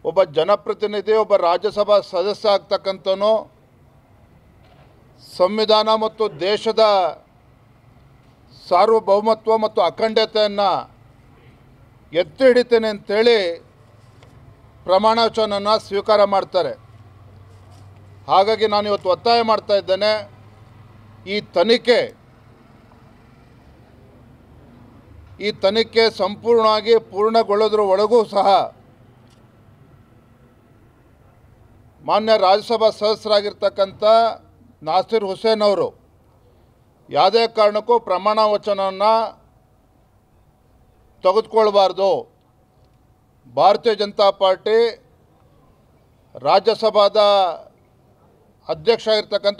ಒಬ್ಬ ಜನಪ್ರತಿನಿಧಿ ಒಬ್ಬ ರಾಜ್ಯಸಭಾ ಸದಸ್ಯ ಆಗ್ತಕ್ಕಂಥವನು ಸಂವಿಧಾನ ಮತ್ತು ದೇಶದ ಸಾರ್ವಭೌಮತ್ವ ಮತ್ತು ಅಖಂಡತೆಯನ್ನು ಎತ್ತಿ ಹಿಡಿತೇನೆ ಅಂತೇಳಿ ಪ್ರಮಾಣ ವಚನವನ್ನು ಸ್ವೀಕಾರ ಮಾಡ್ತಾರೆ. ಹಾಗಾಗಿ ನಾನು ಇವತ್ತು ಒತ್ತಾಯ ಮಾಡ್ತಾ ಇದ್ದೇನೆ, ಈ ತನಿಖೆ ಸಂಪೂರ್ಣವಾಗಿ ಪೂರ್ಣಗೊಳ್ಳೋದ್ರ ಒಳಗೂ ಸಹ ಮಾನ್ಯ ರಾಜ್ಯಸಭಾ ಸದಸ್ಯರಾಗಿರ್ತಕ್ಕಂಥ ನಾಸಿರ್ ಹುಸೇನ್ ಅವರು ಯಾವುದೇ ಕಾರಣಕ್ಕೂ ಪ್ರಮಾಣ ವಚನವನ್ನು ತೆಗೆದುಕೊಳ್ಬಾರ್ದು. ಭಾರತೀಯ ಜನತಾ ಪಾರ್ಟಿ ರಾಜ್ಯಸಭಾದ ಅಧ್ಯಕ್ಷ ಆಗಿರ್ತಕ್ಕಂಥ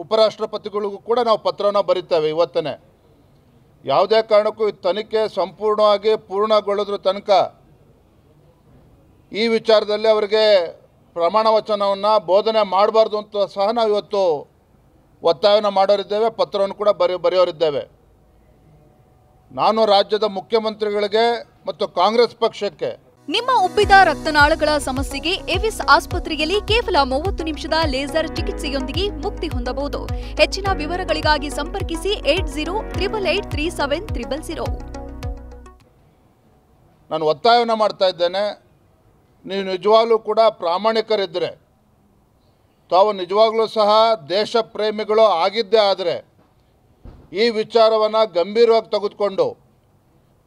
ಉಪರಾಷ್ಟ್ರಪತಿಗಳಿಗೂ ಕೂಡ ನಾವು ಪತ್ರವನ್ನು ಬರೀತೇವೆ ಇವತ್ತೇ. ಯಾವುದೇ ಕಾರಣಕ್ಕೂ ಈ ತನಿಖೆ ಸಂಪೂರ್ಣವಾಗಿ ಪೂರ್ಣಗೊಳ್ಳೋದ್ರ ತನಕ ಈ ವಿಚಾರದಲ್ಲಿ ಅವರಿಗೆ ಪ್ರಮಾಣ ವಚನವನ್ನು ಬೋಧನೆ ಮಾಡಬಾರ್ದು ಅಂತ ಸಹ ನಾವು ಇವತ್ತು ಒತ್ತಾಯವನ್ನು ಮಾಡೋರಿದ್ದೇವೆ, ಪತ್ರವನ್ನು ಕೂಡ ಬರೆಯೋರಿದ್ದೇವೆ. ನಾನು ರಾಜ್ಯದ ಮುಖ್ಯಮಂತ್ರಿಗಳಿಗೆ ಮತ್ತು ಕಾಂಗ್ರೆಸ್ ಪಕ್ಷಕ್ಕೆ ನಿಮ್ಮ ಉಬ್ಬಿದ ರಕ್ತನಾಳಗಳ ಸಮಸ್ಯೆಗೆ ಎವಿಸ್ ಆಸ್ಪತ್ರೆಯಲ್ಲಿ ಕೇವಲ 30 ನಿಮಿಷದ ಲೇಸರ್ ಚಿಕಿತ್ಸೆಯೊಂದಿಗೆ ಮುಕ್ತಿ ಹೊಂದಬಹುದು. ಹೆಚ್ಚಿನ ವಿವರಗಳಿಗಾಗಿ ಸಂಪರ್ಕಿಸಿ 8088837300. ನಾನು ಒತ್ತಾಯವನ್ನು ಮಾಡ್ತಾ ಇದ್ದೇನೆ, ನೀವು ನಿಜವಾಗ್ಲೂ ಕೂಡ ಪ್ರಾಮಾಣಿಕರಿದ್ದರೆ, ತಾವು ನಿಜವಾಗ್ಲೂ ಸಹ ದೇಶ ಪ್ರೇಮಿಗಳು ಆಗಿದ್ದೇ ಆದರೆ ಈ ವಿಚಾರವನ್ನು ಗಂಭೀರವಾಗಿ ತೆಗೆದುಕೊಂಡು,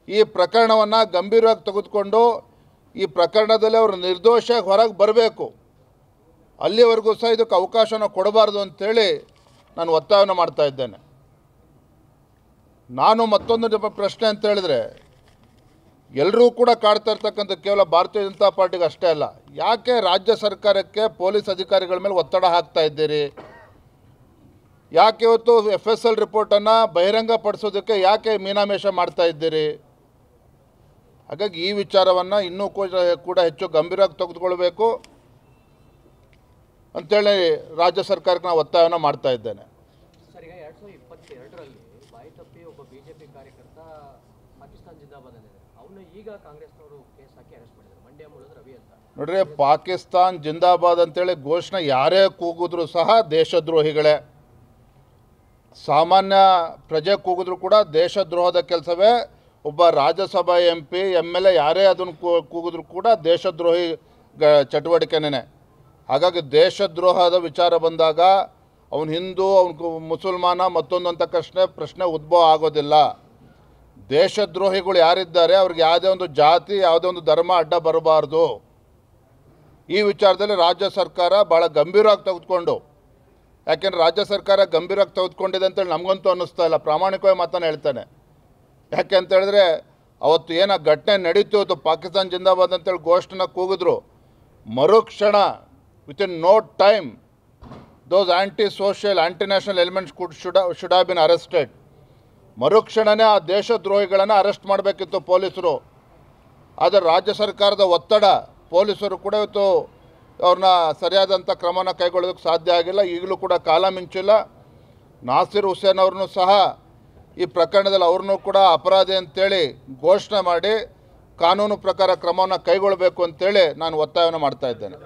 ಈ ಪ್ರಕರಣವನ್ನು ಗಂಭೀರವಾಗಿ ತೆಗೆದುಕೊಂಡು ಈ ಪ್ರಕರಣದಲ್ಲಿ ಅವರು ನಿರ್ದೋಷಿಯಾಗಿ ಹೊರಗೆ ಬರಬೇಕು. ಅಲ್ಲಿವರೆಗೂ ಸಹ ಇದಕ್ಕೆ ಅವಕಾಶನ ಕೊಡಬಾರ್ದು ಅಂಥೇಳಿ ನಾನು ಒತ್ತಾಯವನ್ನು ಮಾಡ್ತಾ ಇದ್ದೇನೆ. ನಾನು ಮತ್ತೊಂದು ಪ್ರಶ್ನೆ ಅಂತ ಹೇಳಿದ್ರೆ, ಎಲ್ಲರೂ ಕೂಡ ಕಾಡ್ತಾ ಇರ್ತಕ್ಕಂಥ ಕೇವಲ ಭಾರತೀಯ ಜನತಾ ಪಾರ್ಟಿಗೆ ಅಷ್ಟೇ ಅಲ್ಲ, ಯಾಕೆ ರಾಜ್ಯ ಸರ್ಕಾರಕ್ಕೆ ಪೊಲೀಸ್ ಅಧಿಕಾರಿಗಳ ಮೇಲೆ ಒತ್ತಡ ಹಾಕ್ತಾ ಇದ್ದೀರಿ? ಯಾಕೆ ಇವತ್ತು FSL ರಿಪೋರ್ಟನ್ನು ಬಹಿರಂಗಪಡಿಸೋದಕ್ಕೆ ಯಾಕೆ ಮೀನಾಮೇಷ ಮಾಡ್ತಾ ಇದ್ದೀರಿ? ಹಾಗಾಗಿ ಈ ವಿಚಾರವನ್ನು ಇನ್ನೂ ಕೂಡ ಹೆಚ್ಚು ಗಂಭೀರವಾಗಿ ತೆಗೆದುಕೊಳ್ಬೇಕು ಅಂತೇಳಿ ರಾಜ್ಯ ಸರ್ಕಾರಕ್ಕೆ ನಾನು ಒತ್ತಾಯವನ್ನು ಮಾಡ್ತಾ ಇದ್ದೇನೆ. ಸರ್, ಈಗ 2022ರಲ್ಲಿ ಬಾಯಿ ತಪ್ಪಿ ಒಬ್ಬ ಬಿಜೆಪಿ ಕಾರ್ಯಕರ್ತ ಪಾಕಿಸ್ತಾನ ಜಿಂದಾಬಾದ್ ಅಂದಿದ್ದಾರೆ. ಅವನು ಈಗ ಕಾಂಗ್ರೆಸ್ನವರು ಕೇಸ್ ಹಾಕಿ ಅರೆಸ್ಟ್ ಮಾಡಿದ್ದಾರೆ. ಮಂಡ್ಯ ಮೂಲದ ರವಿ ಅಂತ. ನೋಡ್ರಿ, ಪಾಕಿಸ್ತಾನ್ ಜಿಂದಾಬಾದ್ ಅಂತೇಳಿ ಘೋಷಣೆ ಯಾರೇ ಕೂಗಿದ್ರು ಸಹ ದೇಶದ್ರೋಹಿಗಳೇ. ಸಾಮಾನ್ಯ ಪ್ರಜೆ ಕೂಗಿದ್ರು ಕೂಡ ದೇಶದ್ರೋಹದ ಕೆಲಸವೇ. ಒಬ್ಬ ರಾಜ್ಯಸಭಾ MP MLA ಯಾರೇ ಅದನ್ನು ಕೂಗಿದ್ರು ಕೂಡ ದೇಶದ್ರೋಹಿ ಚಟುವಟಿಕೆನೇ. ಹಾಗಾಗಿ ದೇಶದ್ರೋಹದ ವಿಚಾರ ಬಂದಾಗ ಅವನು ಹಿಂದೂ, ಅವನು ಮುಸಲ್ಮಾನ, ಮತ್ತೊಂದು ಅಂತ ಪ್ರಶ್ನೆ ಉದ್ಭವ ಆಗೋದಿಲ್ಲ. ದೇಶದ್ರೋಹಿಗಳು ಯಾರಿದ್ದಾರೆ ಅವ್ರಿಗೆ ಯಾವುದೇ ಒಂದು ಜಾತಿ, ಯಾವುದೇ ಒಂದು ಧರ್ಮ ಅಡ್ಡ ಬರಬಾರ್ದು. ಈ ವಿಚಾರದಲ್ಲಿ ರಾಜ್ಯ ಸರ್ಕಾರ ಭಾಳ ಗಂಭೀರವಾಗಿ ತೆಗೆದುಕೊಂಡು, ಯಾಕೆಂದರೆ ರಾಜ್ಯ ಸರ್ಕಾರ ಗಂಭೀರವಾಗಿ ತೆಗೆದುಕೊಂಡಿದೆ ಅಂತೇಳಿ ನಮಗಂತೂ ಅನ್ನಿಸ್ತಾ ಇಲ್ಲ, ಪ್ರಾಮಾಣಿಕವಾಗಿ ಮಾತನ್ನು ಹೇಳ್ತಾನೆ. ಯಾಕೆ ಅಂತ ಹೇಳಿದ್ರೆ, ಅವತ್ತು ಏನು ಘಟನೆ ನಡೀತು, ಇವತ್ತು ಪಾಕಿಸ್ತಾನ್ ಜಿಂದಾಬಾದ್ ಅಂತೇಳಿ ಘೋಷಣೆ ಕೂಗಿದ್ರು, ಮರುಕ್ಷಣ within no time those anti national elements should have been arrested. ಮರುಕ್ಷಣನೇ ಆ ದೇಶದ್ರೋಹಿಗಳನ್ನು ಅರೆಸ್ಟ್ ಮಾಡಬೇಕಿತ್ತು ಪೊಲೀಸರು. ಆದರೆ ರಾಜ್ಯ ಸರ್ಕಾರದ ಒತ್ತಡ, ಪೊಲೀಸರು ಕೂಡ ಇವತ್ತು ಅವ್ರನ್ನ ಸರಿಯಾದಂಥ ಕ್ರಮನ ಕೈಗೊಳ್ಳೋದಕ್ಕೆ ಸಾಧ್ಯ ಆಗಿಲ್ಲ. ಈಗಲೂ ಕೂಡ ಕಾಲ ಮಿಂಚಿಲ್ಲ. ನಾಸಿರ್ ಹುಸೇನ್ ಅವ್ರನ್ನೂ ಸಹ ಈ ಪ್ರಕರಣದಲ್ಲಿ ಅವ್ರನ್ನೂ ಕೂಡ ಅಪರಾಧಿ ಅಂತೇಳಿ ಘೋಷಣೆ ಮಾಡಿ ಕಾನೂನು ಪ್ರಕಾರ ಕ್ರಮವನ್ನು ಕೈಗೊಳ್ಳಬೇಕು ಅಂತೇಳಿ ನಾನು ಒತ್ತಾಯವನ್ನು ಮಾಡ್ತಾ ಇದ್ದೇನೆ.